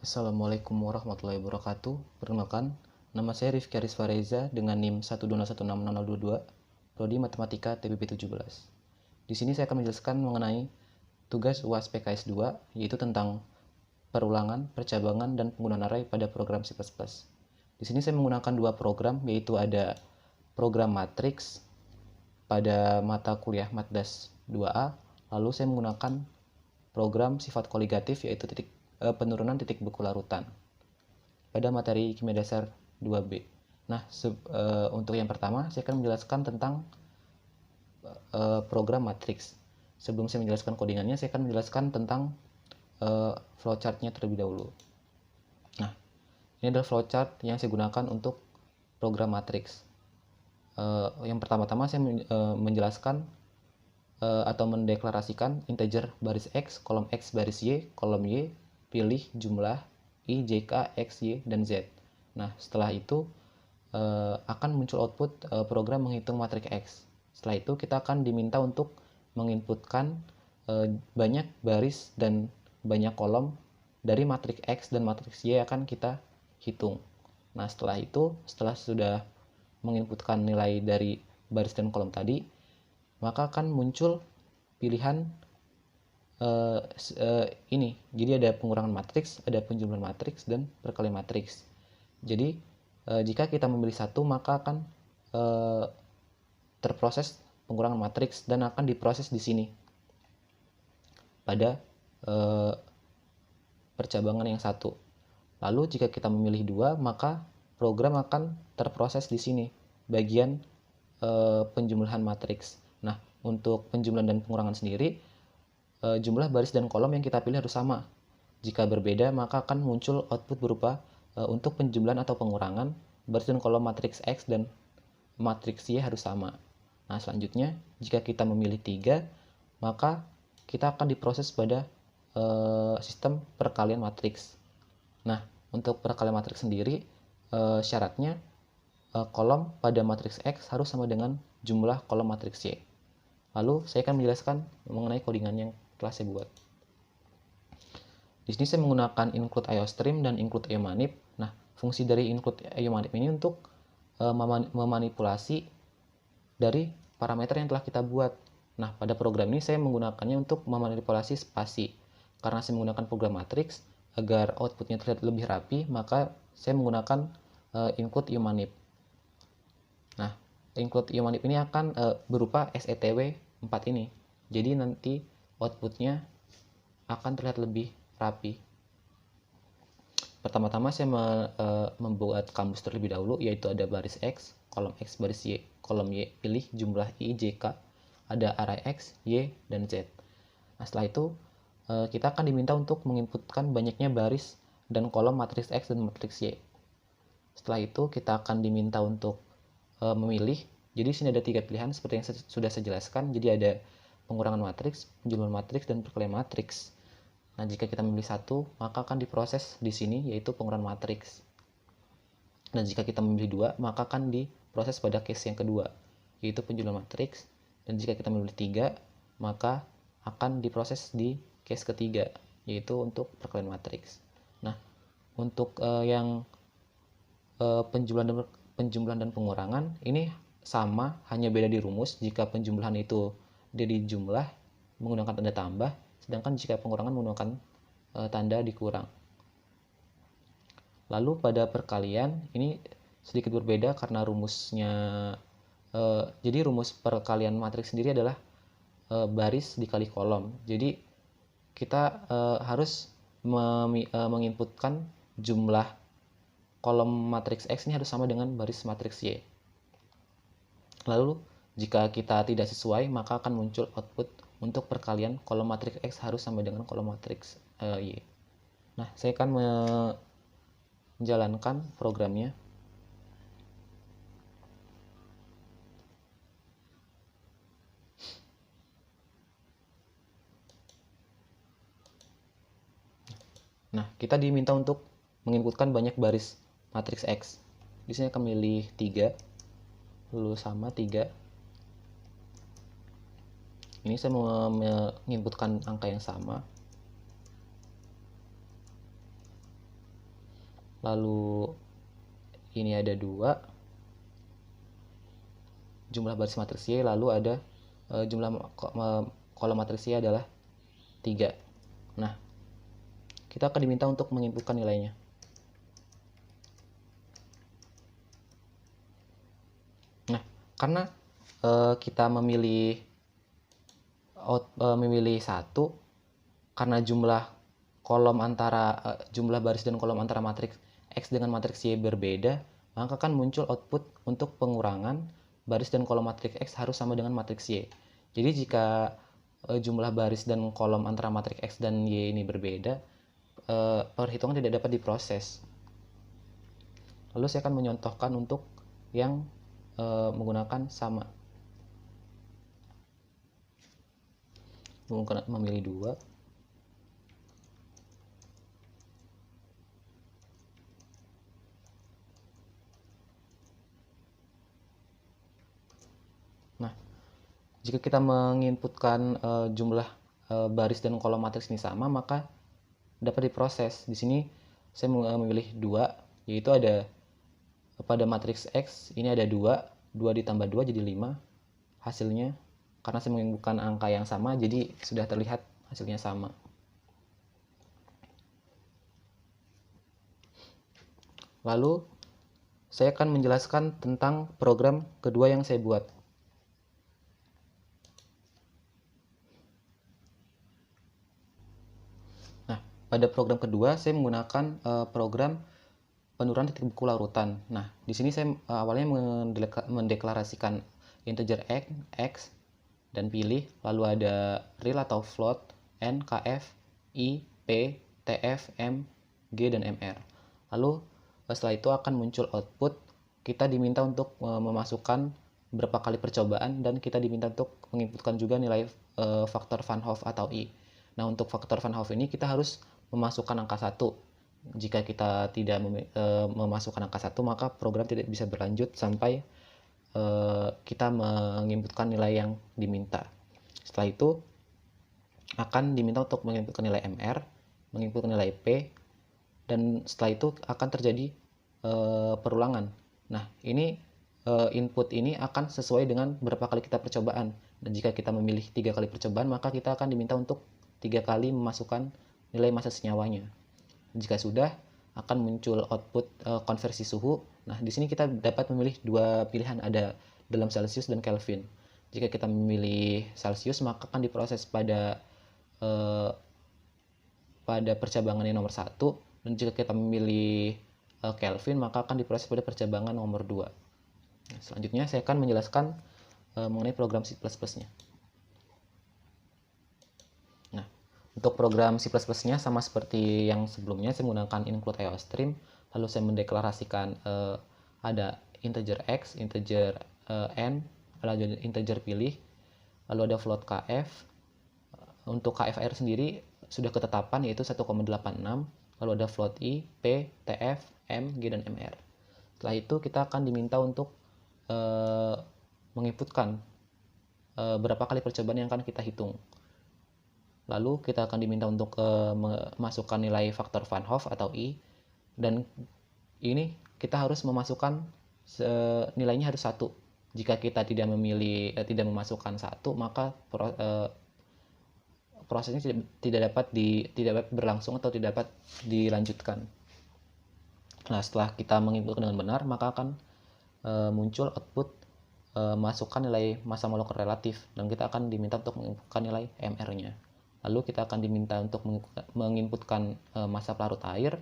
Assalamualaikum warahmatullahi wabarakatuh. Perkenalkan, nama saya Rifki Arisfa Reza dengan NIM 1216022, Prodi Matematika TBP 17. Di sini saya akan menjelaskan mengenai tugas UAS PKS 2, yaitu tentang perulangan, percabangan, dan penggunaan array pada program C++. Di sini saya menggunakan dua program, yaitu ada program matriks pada mata kuliah Matdas 2A, lalu saya menggunakan program sifat koligatif yaitu penurunan titik beku larutan pada materi kimia dasar 2B. Nah, untuk yang pertama saya akan menjelaskan tentang program matriks. Sebelum saya menjelaskan codingannya, saya akan menjelaskan tentang flowchartnya terlebih dahulu. Nah, ini adalah flowchart yang saya gunakan untuk program matriks. Yang pertama-tama saya menjelaskan atau mendeklarasikan integer baris X, kolom X baris Y, kolom Y, pilih jumlah I, J, K, X, Y, dan Z. Nah, setelah itu akan muncul output program menghitung matriks X. Setelah itu kita akan diminta untuk menginputkan banyak baris dan banyak kolom dari matriks X dan matriks Y akan kita hitung. Nah, setelah itu, setelah sudah menginputkan nilai dari baris dan kolom tadi, maka akan muncul pilihan ini. Jadi ada pengurangan matriks, ada penjumlahan matriks, dan perkalian matriks. Jadi jika kita memilih satu, maka akan terproses pengurangan matriks dan akan diproses di sini pada percabangan yang satu. Lalu jika kita memilih dua, maka program akan terproses di sini bagian penjumlahan matriks. Nah, untuk penjumlahan dan pengurangan sendiri, jumlah baris dan kolom yang kita pilih harus sama. Jika berbeda, maka akan muncul output berupa untuk penjumlahan atau pengurangan, baris dan kolom matriks X dan matriks Y harus sama. Nah, selanjutnya, jika kita memilih 3, maka kita akan diproses pada sistem perkalian matriks. Nah, untuk perkalian matriks sendiri, syaratnya kolom pada matriks X harus sama dengan jumlah kolom matriks Y. Lalu saya akan menjelaskan mengenai codingan yang telah saya buat. Di sini saya menggunakan include IOStream dan include IOManip. Nah, fungsi dari include IOManip ini untuk memanipulasi dari parameter yang telah kita buat. Nah, pada program ini saya menggunakannya untuk memanipulasi spasi. Karena saya menggunakan program matriks, agar outputnya terlihat lebih rapi, maka saya menggunakan include IOManip. Nah, include IOManip ini akan berupa SETW 4 ini. Jadi nanti outputnya akan terlihat lebih rapi. Pertama-tama saya membuat kamus terlebih dahulu, yaitu ada baris X, kolom X baris Y, kolom Y, pilih jumlah I, J, K, ada array X, Y, dan Z. Nah, setelah itu kita akan diminta untuk menginputkan banyaknya baris dan kolom matriks X dan matriks Y. Setelah itu kita akan diminta untuk memilih. Jadi sini ada 3 pilihan seperti yang sudah saya jelaskan. Jadi ada pengurangan matriks, penjumlahan matriks, dan perkalian matriks. Nah, jika kita memilih satu, maka akan diproses di sini, yaitu pengurangan matriks. Dan jika kita memilih 2, maka akan diproses pada case yang kedua, yaitu penjumlahan matriks. Dan jika kita memilih 3, maka akan diproses di case ketiga, yaitu untuk perkalian matriks. Nah, untuk yang penjumlahan dan pengurangan ini sama, hanya beda di rumus. Jika penjumlahan itu dari jumlah menggunakan tanda tambah, sedangkan jika pengurangan menggunakan tanda dikurang. Lalu pada perkalian ini sedikit berbeda karena rumusnya, jadi rumus perkalian matriks sendiri adalah baris dikali kolom. Jadi kita harus menginputkan jumlah kolom matriks X ini harus sama dengan baris matriks Y. Lalu jika kita tidak sesuai, maka akan muncul output untuk perkalian kolom matriks X harus sama dengan kolom matriks Y. Nah, saya akan menjalankan programnya. Nah, kita diminta untuk menginputkan banyak baris matriks X. Di sini akan memilih 3, lalu sama 3. Ini saya mau menginputkan angka yang sama. lalu ini ada 2, jumlah baris matriks Y, lalu ada jumlah kolom matriks Y adalah 3. Nah, kita akan diminta untuk menginputkan nilainya. Nah, karena kita memilih satu, karena jumlah baris dan kolom antara matriks X dengan matriks Y berbeda, maka akan muncul output untuk pengurangan baris dan kolom matriks X harus sama dengan matriks Y. Jadi jika jumlah baris dan kolom antara matriks X dan Y ini berbeda, perhitungan tidak dapat diproses. Lalu saya akan menyontohkan untuk yang menggunakan sama. Memilih 2. Nah, jika kita menginputkan jumlah baris dan kolom matriks ini sama, maka dapat diproses. Di sini saya memilih 2, yaitu ada pada matriks X ini ada 2 ditambah 2 jadi 5 hasilnya. Karena saya menginputkan angka yang sama, jadi sudah terlihat hasilnya sama. Lalu saya akan menjelaskan tentang program kedua yang saya buat. Nah, pada program kedua saya menggunakan program penurunan titik buku larutan. Nah, di sini saya awalnya mendeklarasikan integer x dan pilih, lalu ada real atau float, n, kf, i, p, tf, m, g, dan mr. Lalu setelah itu akan muncul output. Kita diminta untuk memasukkan berapa kali percobaan, dan kita diminta untuk menginputkan juga nilai faktor Van Hoff atau i. Nah, untuk faktor Van Hoff ini kita harus memasukkan angka 1. Jika kita tidak memasukkan angka 1, maka program tidak bisa berlanjut sampai kita menginputkan nilai yang diminta. Setelah itu akan diminta untuk menginputkan nilai MR, menginputkan nilai P, dan setelah itu akan terjadi perulangan. Nah, ini input ini akan sesuai dengan berapa kali kita percobaan. Dan jika kita memilih 3 kali percobaan, maka kita akan diminta untuk 3 kali memasukkan nilai massa senyawanya. Jika sudah, akan muncul output konversi suhu. Nah, di sini kita dapat memilih 2 pilihan, ada dalam Celsius dan Kelvin. Jika kita memilih Celsius, maka akan diproses pada percabangan yang nomor 1, dan jika kita memilih Kelvin, maka akan diproses pada percabangan nomor 2. Nah, selanjutnya saya akan menjelaskan mengenai program C++-nya. Nah, untuk program C++-nya sama seperti yang sebelumnya, saya menggunakan include IOStream, lalu saya mendeklarasikan ada integer x, integer n, lalu integer pilih, lalu ada float kf. Untuk kfr sendiri sudah ketetapan, yaitu 1,86, lalu ada float i, p, tf, m, g, dan mr. Setelah itu kita akan diminta untuk menginputkan berapa kali percobaan yang akan kita hitung. Lalu kita akan diminta untuk memasukkan nilai faktor Van Hoff atau i, dan ini kita harus memasukkan nilainya harus 1. Jika kita tidak memasukkan 1, maka prosesnya tidak dapat berlangsung atau tidak dapat dilanjutkan. Nah, setelah kita menginputkan dengan benar, maka akan muncul output masukkan nilai massa molekul relatif, dan kita akan diminta untuk menginputkan nilai MR-nya. Lalu kita akan diminta untuk menginputkan massa pelarut air.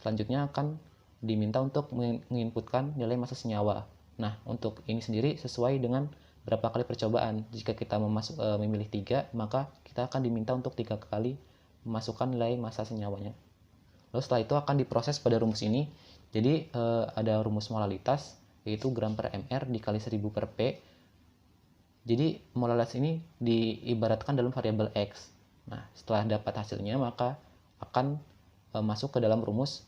Selanjutnya akan diminta untuk menginputkan nilai massa senyawa. Nah, untuk ini sendiri sesuai dengan berapa kali percobaan. Jika kita memilih 3, maka kita akan diminta untuk 3 kali memasukkan nilai massa senyawanya. Lalu setelah itu akan diproses pada rumus ini. Jadi ada rumus molalitas, yaitu gram per mr dikali 1000 per p. Jadi molalitas ini diibaratkan dalam variabel x. Nah, setelah dapat hasilnya, maka akan masuk ke dalam rumus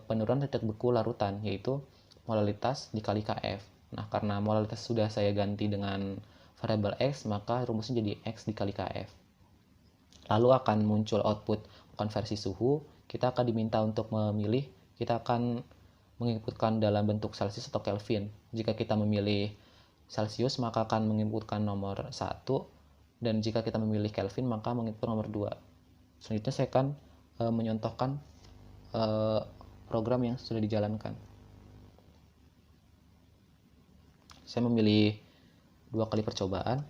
penurunan titik beku larutan, yaitu molalitas dikali kf. Nah, karena molalitas sudah saya ganti dengan variabel x, maka rumusnya jadi x dikali kf. Lalu akan muncul output konversi suhu. Kita akan diminta untuk memilih kita akan menginputkan dalam bentuk Celsius atau Kelvin. Jika kita memilih Celsius, maka akan menginputkan nomor 1, dan jika kita memilih Kelvin, maka menginput nomor 2. Selanjutnya saya akan menyontohkan program yang sudah dijalankan. Saya memilih 2 kali percobaan.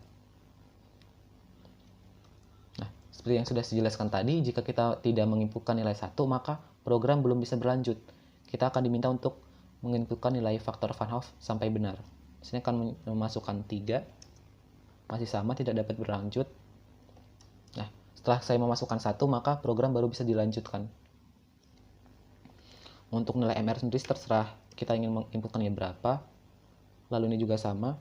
Nah, seperti yang sudah dijelaskan tadi, jika kita tidak menginputkan nilai 1, maka program belum bisa berlanjut. Kita akan diminta untuk menginputkan nilai faktor Van Hoff sampai benar. Saya akan memasukkan 3, masih sama, tidak dapat berlanjut. Nah, setelah saya memasukkan 1, maka program baru bisa dilanjutkan. Untuk nilai MR sendiri terserah kita ingin menginputkannya berapa. Lalu ini juga sama.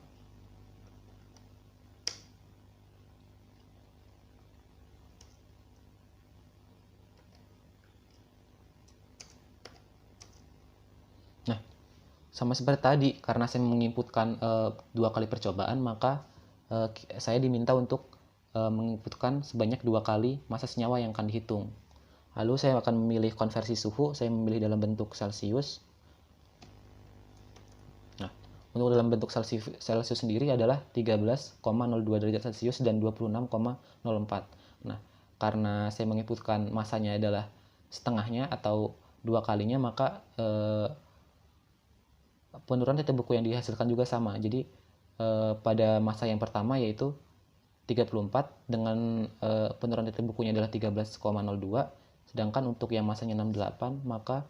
Nah, sama seperti tadi, karena saya menginputkan 2 kali percobaan, maka saya diminta untuk menginputkan sebanyak 2 kali massa senyawa yang akan dihitung. Lalu saya akan memilih konversi suhu, saya memilih dalam bentuk Celsius. Nah, untuk dalam bentuk Celsius sendiri adalah 13,02 derajat Celcius dan 26,04. Nah, karena saya menginputkan masanya adalah setengahnya atau 2 kalinya, maka penurunan titik beku yang dihasilkan juga sama. Jadi pada masa yang pertama yaitu 34 dengan penurunan titik bukunya adalah 13,02, sedangkan untuk yang masanya 68 maka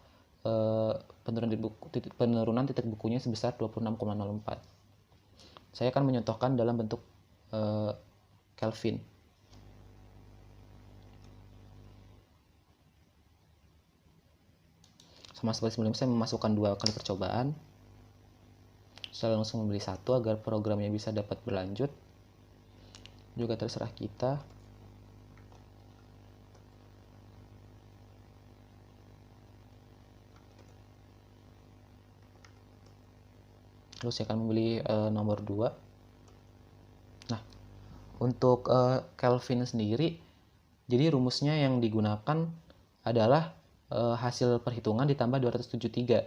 penurunan titik bukunya sebesar 26,04. Saya akan menyontohkan dalam bentuk Kelvin. Sama seperti sebelumnya, saya memasukkan 2 kali percobaan. Saya langsung memilih 1 agar programnya bisa dapat berlanjut. Juga terserah kita. Lalu saya akan memilih nomor 2. Nah, untuk Kelvin sendiri, jadi rumusnya yang digunakan adalah hasil perhitungan ditambah 273.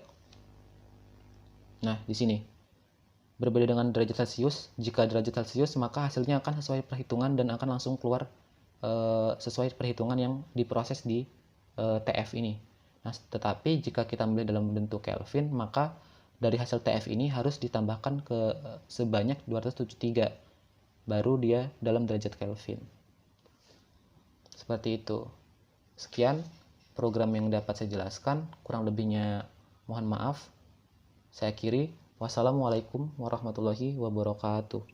Nah, di sini berbeda dengan derajat Celcius. Jika derajat Celcius, maka hasilnya akan sesuai perhitungan dan akan langsung keluar sesuai perhitungan yang diproses di TF ini. Nah, tetapi jika kita memilih dalam bentuk Kelvin, maka dari hasil TF ini harus ditambahkan ke sebanyak 273, baru dia dalam derajat Kelvin. Seperti itu. Sekian program yang dapat saya jelaskan, kurang lebihnya mohon maaf. Saya akhiri. Wassalamualaikum warahmatullahi wabarakatuh.